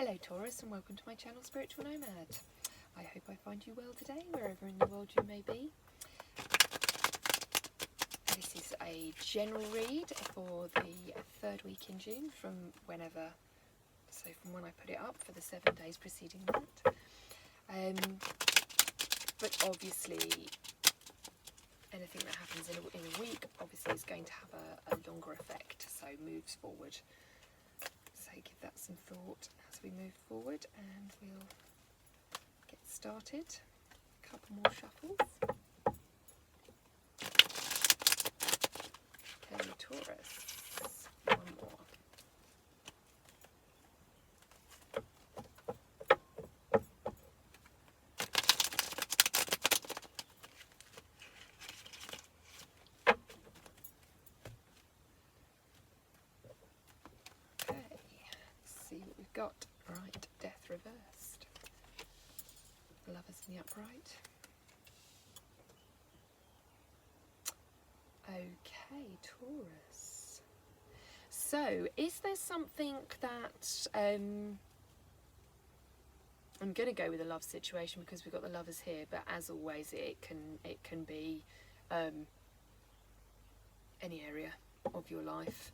Hello Taurus, and welcome to my channel Spiritual Nomad. I hope I find you well today, wherever in the world you may be. This is a general read for the third week in June, from when I put it up for the 7 days preceding that. But obviously, anything that happens in a week obviously is going to have a longer effect, so moves forward. So give that some thought as we move forward, and we'll get started. A couple more shuffles. Okay, Taurus, one more. Got right, death reversed, lovers in the upright. Okay, Taurus. So, is there something that I'm going to go with a love situation because we've got the lovers here, but as always, it can be any area of your life.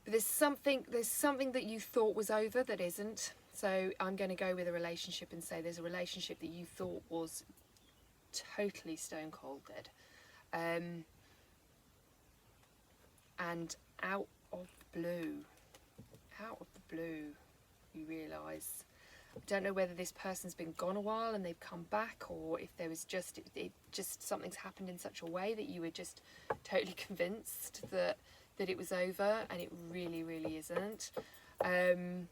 There's something that you thought was over that isn't. So I'm going to go with a relationship and say there's a relationship that you thought was totally stone cold dead. And out of the blue, you realise, I don't know whether this person's been gone a while and they've come back, or if there was just something's happened in such a way that you were just totally convinced that it was over, and it really, really isn't. I'm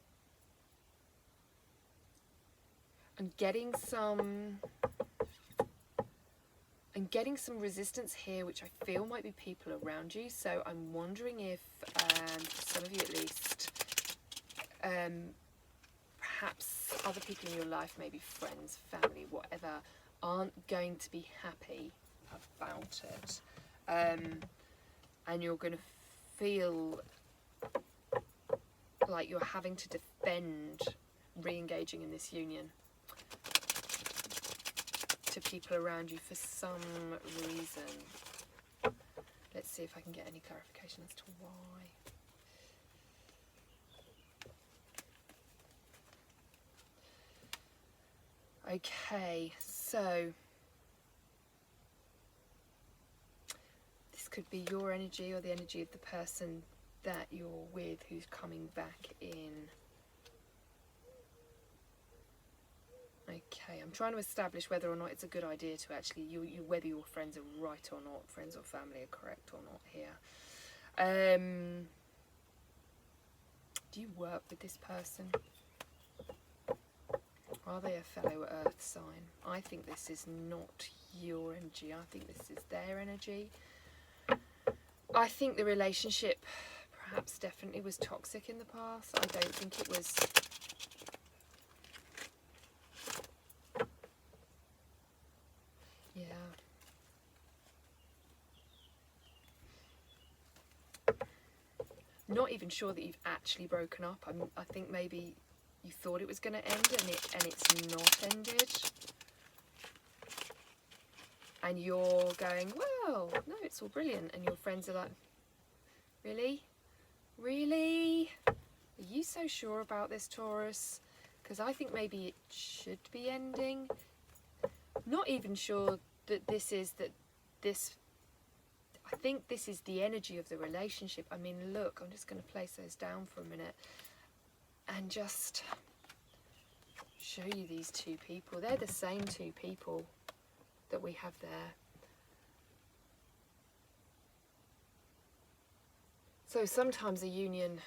getting some resistance here, which I feel might be people around you. So I'm wondering if, some of you at least, perhaps other people in your life, maybe friends, family, whatever, aren't going to be happy about it. And you're going to feel like you're having to defend re-engaging in this union to people around you for some reason. Let's see if I can get any clarification as to why. Okay, so could be your energy or the energy of the person that you're with who's coming back in. Okay, I'm trying to establish whether or not it's a good idea to actually, whether your friends are right or not, friends or family are correct or not here. Do you work with this person? Are they a fellow earth sign? I think this is not your energy. I think this is their energy. I think the relationship perhaps definitely was toxic in the past. I don't think it was... Yeah. Not even sure that you've actually broken up. I think maybe you thought it was going to end and it's not ended. And you're going, well, no, it's all brilliant. And your friends are like, really? Really? Are you so sure about this, Taurus? Because I think maybe it should be ending. Not even sure that I think this is the energy of the relationship. I mean, look, I'm just going to place those down for a minute and just show you these two people. They're the same two people that we have there. So sometimes a union,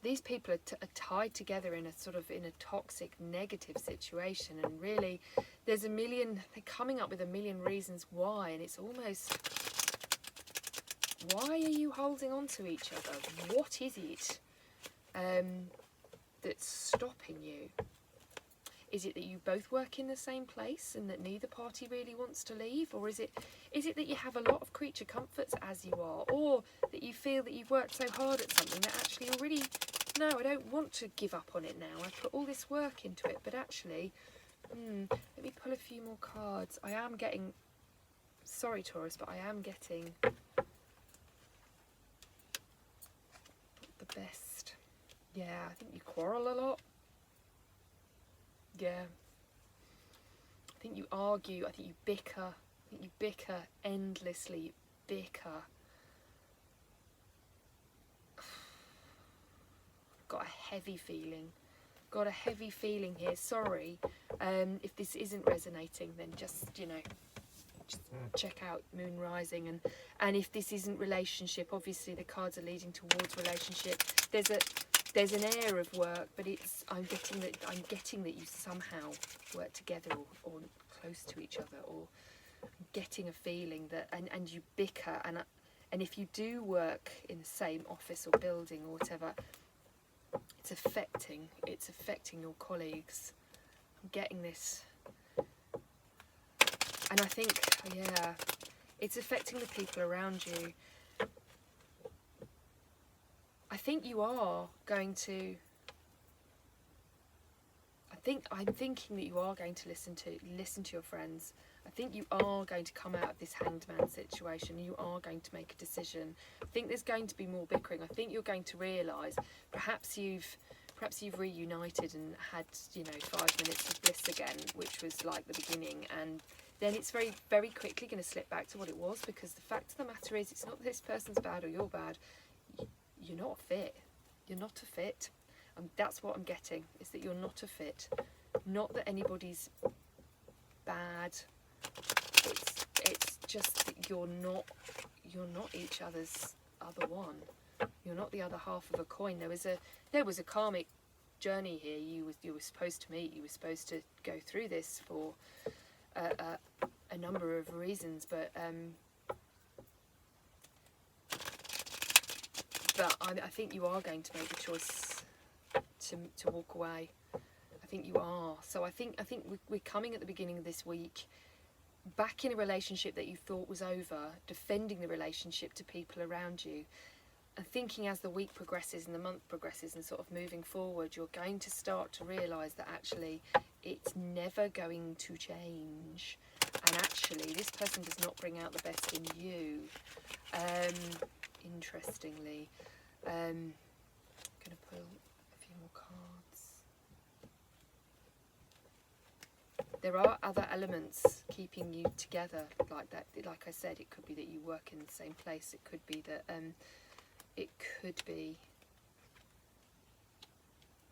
these people are tied together in a toxic, negative situation, and really they're coming up with a million reasons why, and it's almost, why are you holding on to each other? What is it that's stopping you? Is it that you both work in the same place and that neither party really wants to leave? Or is it that you have a lot of creature comforts as you are? Or that you feel that you've worked so hard at something that actually already, no, I don't want to give up on it now. I've put all this work into it, but actually, let me pull a few more cards. I am getting, sorry Taurus, but I am getting the best. Yeah, I think you quarrel a lot. Yeah. I think you argue, I think you bicker. I think you bicker endlessly, bicker. Got a heavy feeling. Got a heavy feeling here. Sorry. If this isn't resonating, then just, just check out Moon Rising. And if this isn't relationship, obviously the cards are leading towards relationship. There's an air of work, but I'm getting that you somehow work together or close to each other, or I'm getting a feeling that and you bicker, and if you do work in the same office or building or whatever, it's affecting your colleagues. I'm getting this, and I think, yeah, it's affecting the people around you. I think you are going to. I'm thinking that you are going to listen to your friends. I think you are going to come out of this hanged man situation. You are going to make a decision. I think there's going to be more bickering. I think you're going to realise perhaps you've reunited and had 5 minutes of bliss again, which was like the beginning, and then it's very, very quickly going to slip back to what it was, because the fact of the matter is, it's not that this person's bad or you're bad. You're not a fit. You're not a fit. That's what I'm getting, is that you're not a fit. Not that anybody's bad. It's just that you're not each other's other one. You're not the other half of a coin. There was a karmic journey here. You were supposed to meet. You were supposed to go through this for a number of reasons, but I think you are going to make the choice to walk away. I think you are. So I think we're coming at the beginning of this week back in a relationship that you thought was over, defending the relationship to people around you, and thinking as the week progresses and the month progresses and sort of moving forward, you're going to start to realise that actually it's never going to change, and actually this person does not bring out the best in you. Interestingly, I'm going to pull a few more cards. There are other elements keeping you together like that. Like I said, it could be that you work in the same place. It could be that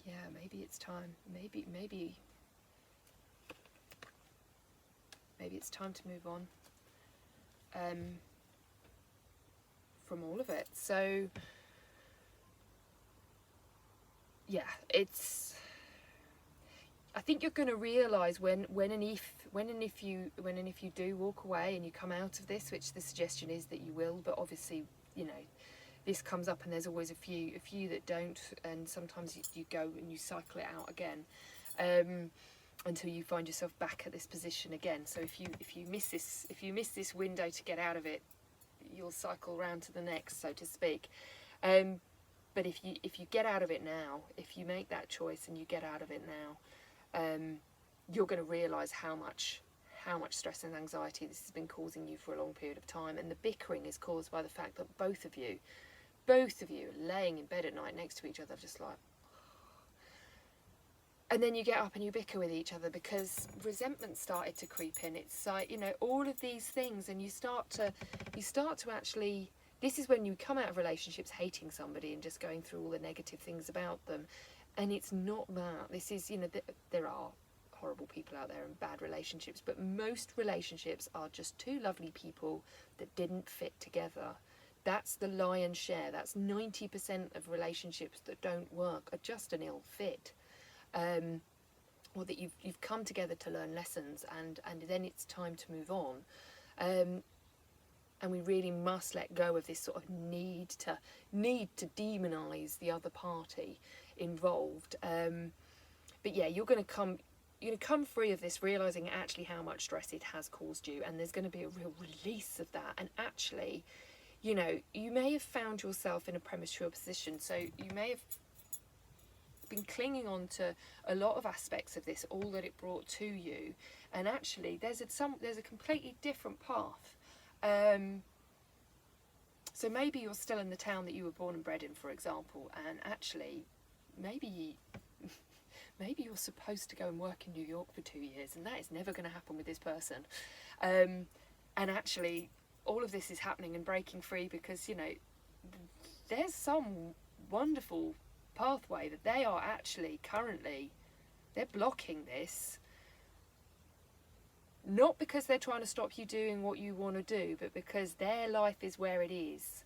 yeah, maybe it's time. Maybe it's time to move on from all of it. So yeah, I think you're going to realise when and if you do walk away and you come out of this, which the suggestion is that you will, but obviously this comes up and there's always a few that don't, and sometimes you go and you cycle it out again until you find yourself back at this position again. So if you miss this window to get out of it, you'll cycle round to the next, so to speak. But if you get out of it now, if you make that choice and you get out of it now, you're going to realise how much stress and anxiety this has been causing you for a long period of time. And the bickering is caused by the fact that both of you are laying in bed at night next to each other, just like, and then you get up and you bicker with each other because resentment started to creep in. It's like, all of these things, and you start to actually, this is when you come out of relationships hating somebody and just going through all the negative things about them. And it's not that. This is, there are horrible people out there and bad relationships, but most relationships are just two lovely people that didn't fit together. That's the lion's share. That's 90% of relationships that don't work are just an ill fit. Or that you've come together to learn lessons, and then it's time to move on. And we really must let go of this sort of need to demonise the other party involved. But yeah, you're going to come you know, come free of this, realising actually how much stress it has caused you, and there's going to be a real release of that. And actually, you know, you may have found yourself in a premature position, so you may have been clinging on to a lot of aspects of this, all that it brought to you, and actually there's a completely different path. So maybe you're still in the town that you were born and bred in, for example, and actually maybe you're supposed to go and work in New York for 2 years, and that is never going to happen with this person. And actually all of this is happening and breaking free because, you know, there's some wonderful pathway that they are actually currently, they're blocking this, not because they're trying to stop you doing what you want to do, but because their life is where it is,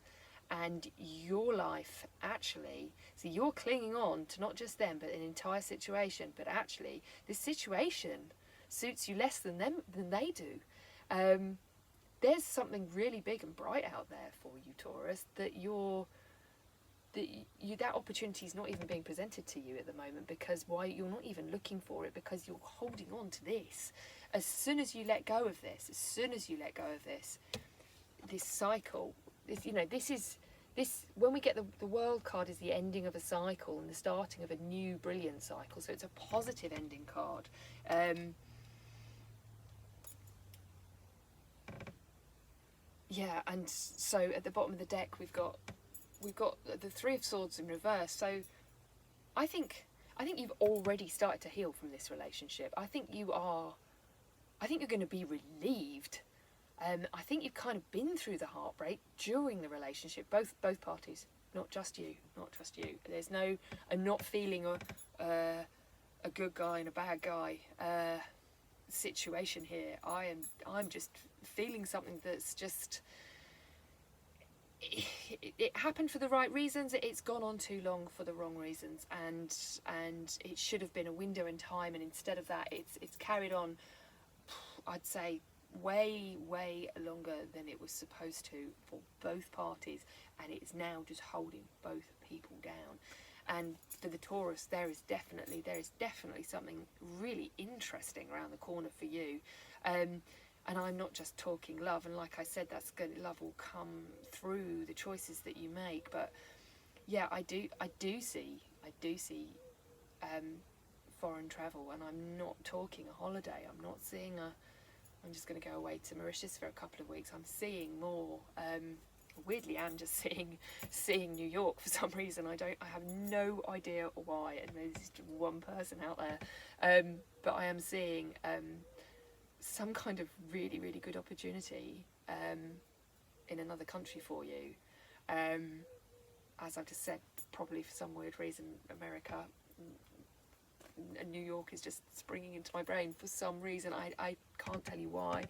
and your life actually, so you're clinging on to not just them but an entire situation, but actually this situation suits you less than they do. There's something really big and bright out there for you, Taurus, that that opportunity is not even being presented to you at the moment, because why you're not even looking for it, because you're holding on to this. As soon as you let go of this, this cycle, this, you know, this when we get the World card is the ending of a cycle and the starting of a new brilliant cycle, so it's a positive ending card. Yeah, and so at the bottom of the deck we've got the Three of Swords in reverse. So I think you've already started to heal from this relationship. I think you're going to be relieved. I think you've kind of been through the heartbreak during the relationship, both parties, not just you. There's no, I'm not feeling a good guy and a bad guy situation here. I'm just feeling something that's just, it happened for the right reasons, it's gone on too long for the wrong reasons, and it should have been a window in time, and instead of that it's carried on, I'd say way longer than it was supposed to for both parties, and it's now just holding both people down. And for the Taurus, there is definitely something really interesting around the corner for you. And I'm not just talking love, and like I said, love will come through the choices that you make. But yeah, I do see foreign travel, and I'm not talking a holiday. I'm not seeing I'm just going to go away to Mauritius for a couple of weeks. I'm seeing more. Weirdly, I'm just seeing New York for some reason. I have no idea why, and there's just one person out there. But I am seeing some kind of really good opportunity in another country for you. As I've just said, probably for some weird reason, America and New York is just springing into my brain for some reason. I can't tell you why.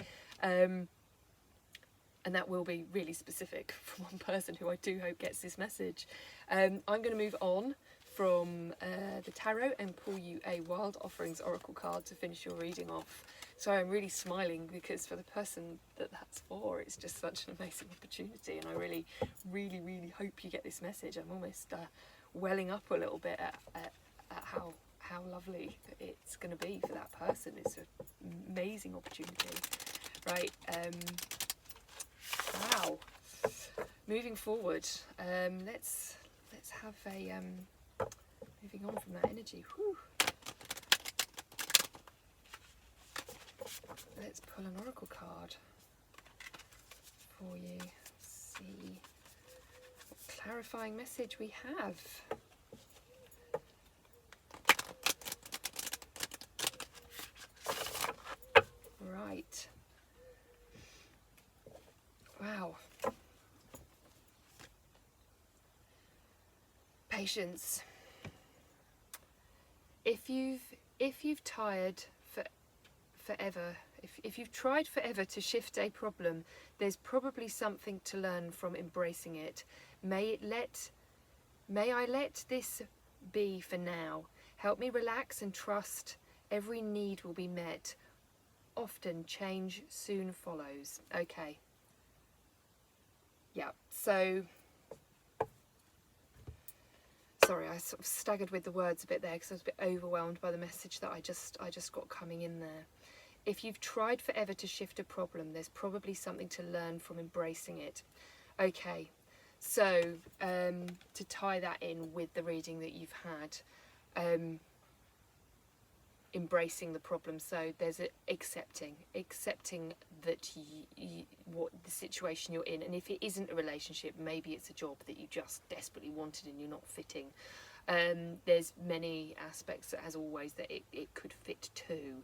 And that will be really specific for one person who I do hope gets this message. I'm going to move on from the tarot and pull you a Wild Offerings Oracle card to finish your reading off. So I'm really smiling because for the person that's for, it's just such an amazing opportunity, and I really hope you get this message. I'm almost welling up a little bit at how lovely it's going to be for that person. It's an amazing opportunity, right? Wow. Moving forward, let's have a moving on from that energy. Whew. Let's pull an oracle card for you. See what clarifying message we have. Right. Wow. Patience. If you've tried forever, if you've tried forever to shift a problem, there's probably something to learn from embracing it. May I let this be for now. Help me relax and trust every need will be met. Often change soon follows. Okay. Yeah, so sorry, I sort of staggered with the words a bit there because I was a bit overwhelmed by the message that I just got coming in there. If you've tried forever to shift a problem, there's probably something to learn from embracing it. Okay, so to tie that in with the reading that you've had, embracing the problem. So there's accepting that what the situation you're in, and if it isn't a relationship, maybe it's a job that you just desperately wanted and you're not fitting. There's many aspects, as always, that it could fit to.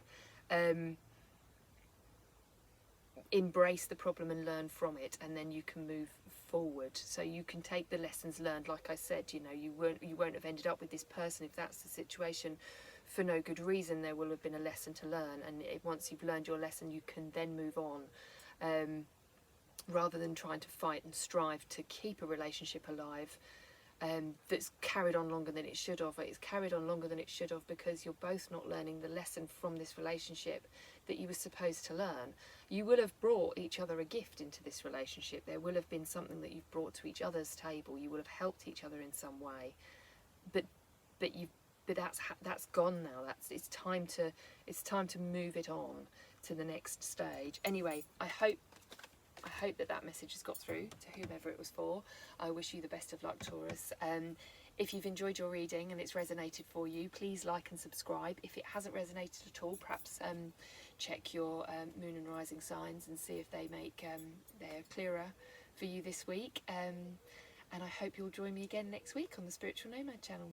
Embrace the problem and learn from it, and then you can move forward. So you can take the lessons learned. Like I said, you know, you won't have ended up with this person if that's the situation for no good reason. There will have been a lesson to learn, and once you've learned your lesson, you can then move on, rather than trying to fight and strive to keep a relationship alive that's carried on longer than it should have. It's carried on longer than it should have because you're both not learning the lesson from this relationship that you were supposed to learn. You will have brought each other a gift into this relationship. There will have been something that you've brought to each other's table. You will have helped each other in some way, but that's gone now. It's time to move it on to the next stage. Anyway, I hope that message has got through to whomever it was for. I wish you the best of luck, Taurus. If you've enjoyed your reading and it's resonated for you, please like and subscribe. If it hasn't resonated at all, perhaps check your moon and rising signs and see if they're clearer for you this week. And I hope you'll join me again next week on the Spiritual Nomad channel.